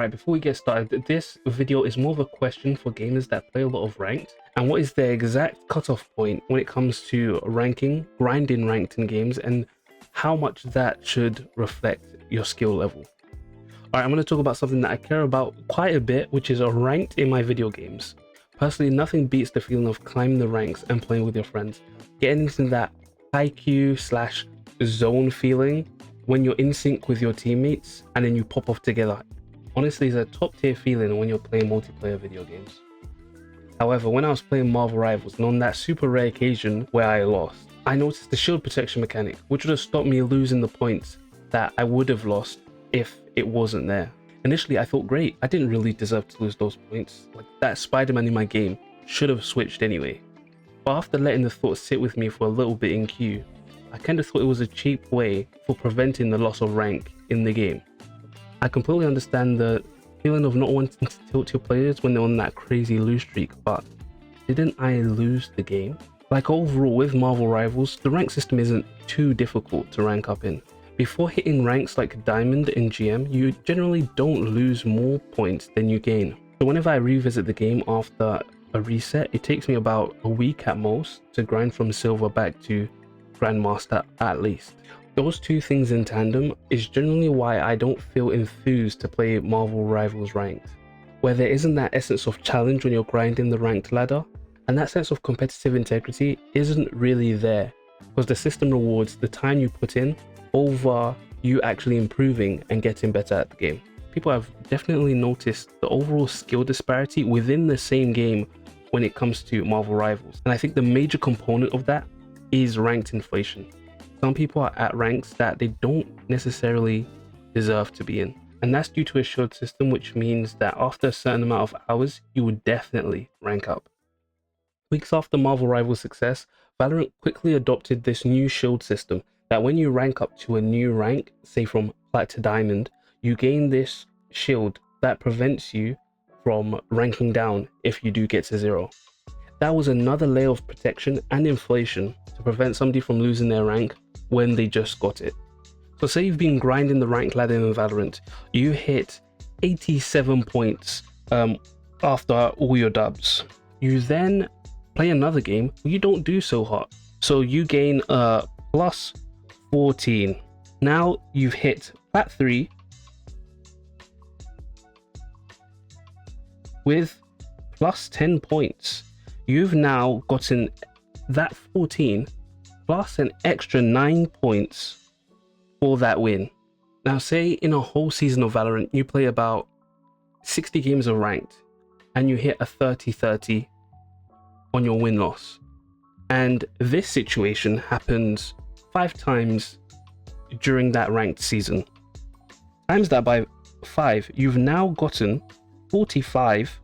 Alright, before we get started, this video is more of a question for gamers that play a lot of ranked, and what is their exact cutoff point when it comes to ranking, grinding ranked in games, and how much that should reflect your skill level. Alright, I'm going to talk about something that I care about quite a bit, which is ranked in my video games. Personally, nothing beats the feeling of climbing the ranks and playing with your friends. Getting into that IQ/zone feeling when you're in sync with your teammates and then you pop off together. Honestly, it's a top tier feeling when you're playing multiplayer video games. However, when I was playing Marvel Rivals, and on that super rare occasion where I lost, I noticed the shield protection mechanic, which would have stopped me losing the points that I would have lost if it wasn't there. Initially, I thought, great, I didn't really deserve to lose those points. Like, that Spider-Man in my game should have switched anyway. But after letting the thought sit with me for a little bit in queue, I kind of thought it was a cheap way for preventing the loss of rank in the game. I completely understand the feeling of not wanting to tilt your players when they're on that crazy lose streak, but didn't I lose the game? Like, overall, with Marvel Rivals, the rank system isn't too difficult to rank up in. Before hitting ranks like Diamond in GM, you generally don't lose more points than you gain. So whenever I revisit the game after a reset, it takes me about a week at most to grind from Silver back to Grandmaster at least. Those two things in tandem is generally why I don't feel enthused to play Marvel Rivals ranked, where there isn't that essence of challenge when you're grinding the ranked ladder, and that sense of competitive integrity isn't really there, because the system rewards the time you put in over you actually improving and getting better at the game. People have definitely noticed the overall skill disparity within the same game when it comes to Marvel Rivals, and I think the major component of that is ranked inflation. Some people are at ranks that they don't necessarily deserve to be in, and that's due to a shield system, which means that after a certain amount of hours, you would definitely rank up. Weeks after Marvel Rivals' success, Valorant quickly adopted this new shield system that when you rank up to a new rank, say from Plat to Diamond, you gain this shield that prevents you from ranking down if you do get to 0. That was another layer of protection and inflation to prevent somebody from losing their rank when they just got it. So say you've been grinding the rank ladder in Valorant, you hit 87 points after all your dubs. You then play another game where you don't do so hot, so you gain a plus 14. Now you've hit Plat 3 with plus 10 points. You've now gotten that 14 plus an extra 9 points for that win. Now say in a whole season of Valorant you play about 60 games of ranked and you hit a 30-30 on your win-loss, and this situation happens 5 times during that ranked season. Times that by 5, you've now gotten 45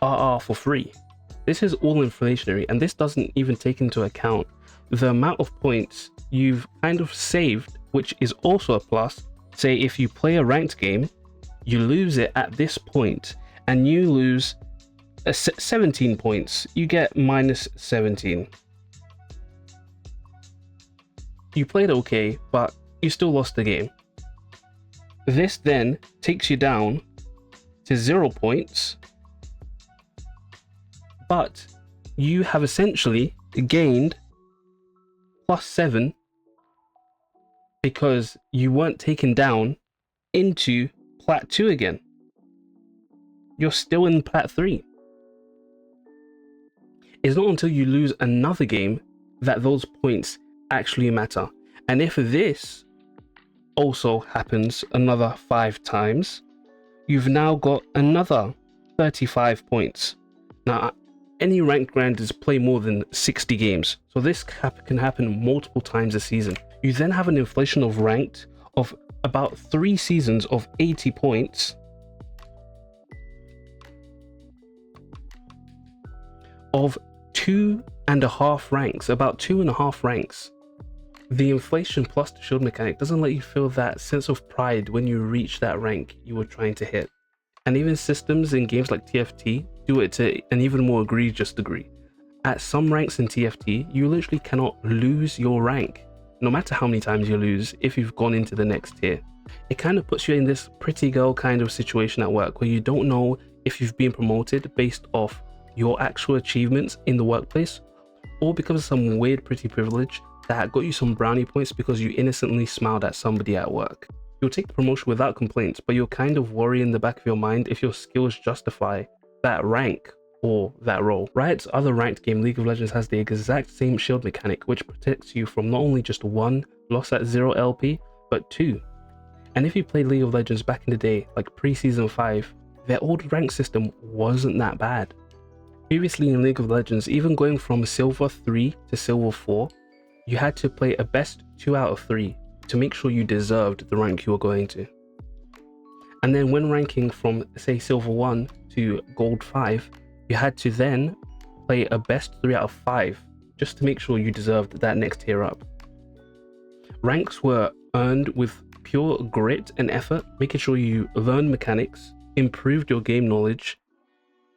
RR for free. This is all inflationary, and this doesn't even take into account the amount of points you've kind of saved, which is also a plus. Say if you play a ranked game, you lose it at this point and you lose 17 points, you get minus 17. You played okay, but you still lost the game. This then takes you down to 0 points, but you have essentially gained plus 7 because you weren't taken down into Plat 2 again. You're still in Plat 3. It's not until you lose another game that those points actually matter. And if this also happens another 5 times, you've now got another 35 points. Now, any ranked grinders play more than 60 games, so this can happen multiple times a season. You then have an inflation of ranked of about 3 seasons of 80 points, of 2.5 ranks, about 2.5 ranks. The inflation plus the shield mechanic doesn't let you feel that sense of pride when you reach that rank you were trying to hit. And even systems in games like TFT do it to an even more egregious degree. At some ranks in TFT, you literally cannot lose your rank. no matter how many times you lose, if you've gone into the next tier. It kind of puts you in this pretty girl kind of situation at work where you don't know if you've been promoted based off your actual achievements in the workplace, or because of some weird pretty privilege that got you some brownie points because you innocently smiled at somebody at work. You'll take the promotion without complaints, but you'll kind of worry in the back of your mind if your skills justify that rank or that role. Riot's other ranked game, League of Legends, has the exact same shield mechanic, which protects you from not only just 1 loss at 0 LP, but 2. And if you played League of Legends back in the day, like pre-season 5, their old rank system wasn't that bad. Previously in League of Legends, even going from Silver 3 to Silver 4, you had to play a best 2 out of 3 to make sure you deserved the rank you were going to. And then when ranking from, say, Silver 1 to Gold 5, you had to then play a best 3 out of 5 just to make sure you deserved that next tier up. Ranks were earned with pure grit and effort, making sure you learned mechanics, improved your game knowledge,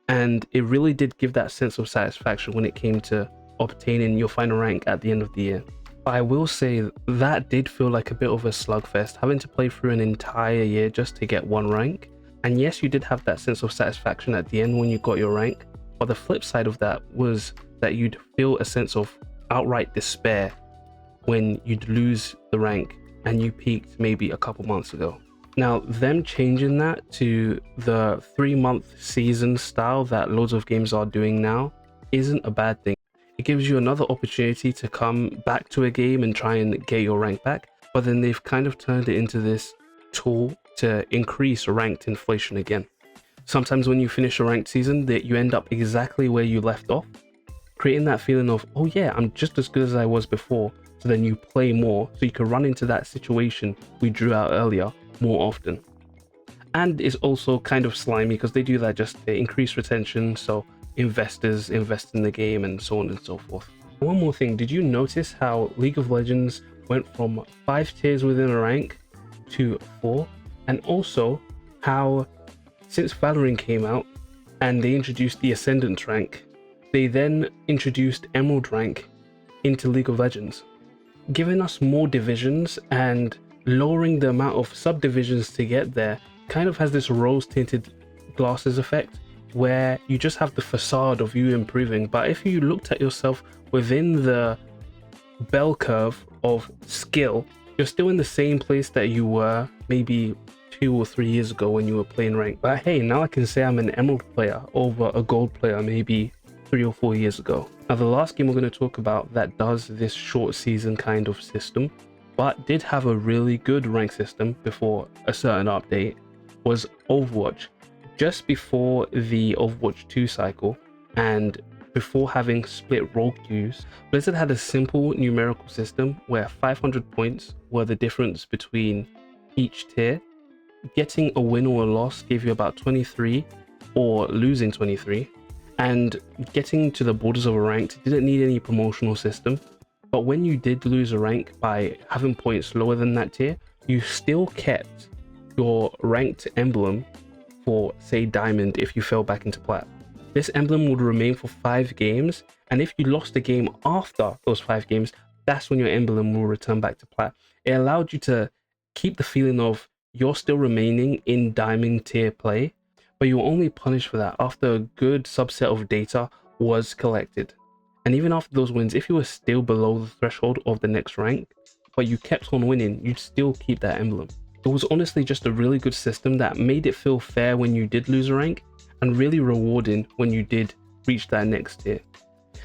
and it really did give that sense of satisfaction when it came to obtaining your final rank at the end of the year. But I will say that did feel like a bit of a slugfest, having to play through an entire year just to get one rank. And yes, you did have that sense of satisfaction at the end when you got your rank, but the flip side of that was that you'd feel a sense of outright despair when you'd lose the rank and you peaked maybe a couple months ago. Now, them changing that to the 3-month season style that loads of games are doing now isn't a bad thing. It gives you another opportunity to come back to a game and try and get your rank back, but then they've kind of turned it into this tool to increase ranked inflation again. Sometimes when you finish a ranked season, that you end up exactly where you left off, creating that feeling of, oh yeah, I'm just as good as I was before. So then you play more, so you can run into that situation we drew out earlier more often. And it's also kind of slimy because they do that just to increase retention, so investors invest in the game and so on and so forth. One more thing, did you notice how League of Legends went from 5 tiers within a rank to 4? And also how since Valorant came out and they introduced the Ascendant rank, they then introduced Emerald rank into League of Legends, giving us more divisions and lowering the amount of subdivisions to get there. Kind of has this rose-tinted glasses effect where you just have the facade of you improving, but if you looked at yourself within the bell curve of skill, you're still in the same place that you were maybe 2 or 3 years ago when you were playing ranked. But hey, now I can say I'm an Emerald player over a Gold player maybe 3 or 4 years ago. Now, the last game we're going to talk about that does this short season kind of system, but did have a really good rank system before a certain update, was Overwatch. Just before the Overwatch 2 cycle and before having split role queues, Blizzard had a simple numerical system where 500 points were the difference between each tier. Getting a win or a loss gave you about 23, or losing 23. And getting to the borders of a rank didn't need any promotional system, but when you did lose a rank by having points lower than that tier, you still kept your ranked emblem for, say, Diamond if you fell back into Plat. This emblem would remain for 5 games, and if you lost a game after those 5 games, that's when your emblem will return back to Plat. It allowed you to keep the feeling of you're still remaining in Diamond tier play, but you were only punished for that after a good subset of data was collected. And even after those wins, if you were still below the threshold of the next rank, but you kept on winning, you'd still keep that emblem. It was honestly just a really good system that made it feel fair when you did lose a rank, and really rewarding when you did reach that next tier.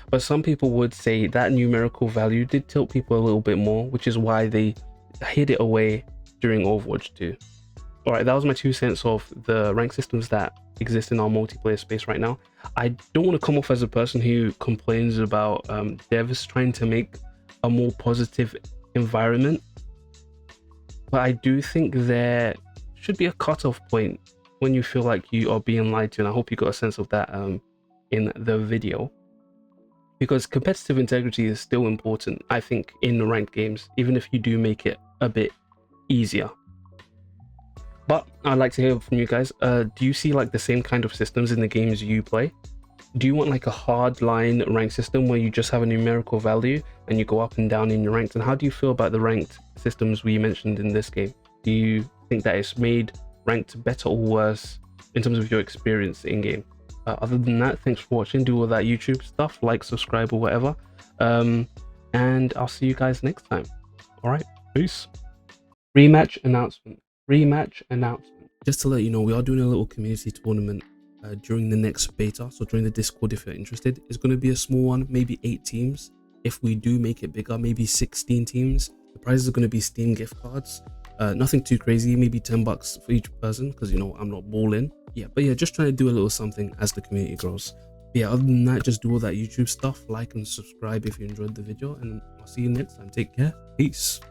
But some people would say that numerical value did tilt people a little bit more, which is why they hid it away during Overwatch 2. Alright, that was my 2 cents of the rank systems that exist in our multiplayer space right now. I don't want to come off as a person who complains about devs trying to make a more positive environment, but I do think there should be a cutoff point when you feel like you are being lied to, and I hope you got a sense of that in the video. Because competitive integrity is still important, I think, in ranked games, even if you do make it a bit easier. But I'd like to hear from you guys. Do you see like the same kind of systems in the games you play? Do you want like a hard line rank system where you just have a numerical value and you go up and down in your ranks? And how do you feel about the ranked systems we mentioned in this game? Do you think that it's made ranked better or worse in terms of your experience in game? Other than that, thanks for watching. Do all that YouTube stuff, like, subscribe, or whatever. And I'll see you guys next time. All right, peace. Rematch announcement. Rematch announcement. Just to let you know, we are doing a little community tournament during the next beta. So join the Discord if you're interested. It's going to be a small one, maybe 8 teams. If we do make it bigger, maybe 16 teams. The prizes are going to be Steam gift cards. Nothing too crazy, maybe $10 for each person, because you know I'm not balling. Yeah, but yeah, just trying to do a little something as the community grows. But yeah, other than that, just do all that YouTube stuff, like and subscribe if you enjoyed the video, and I'll see you next time. Take care, peace.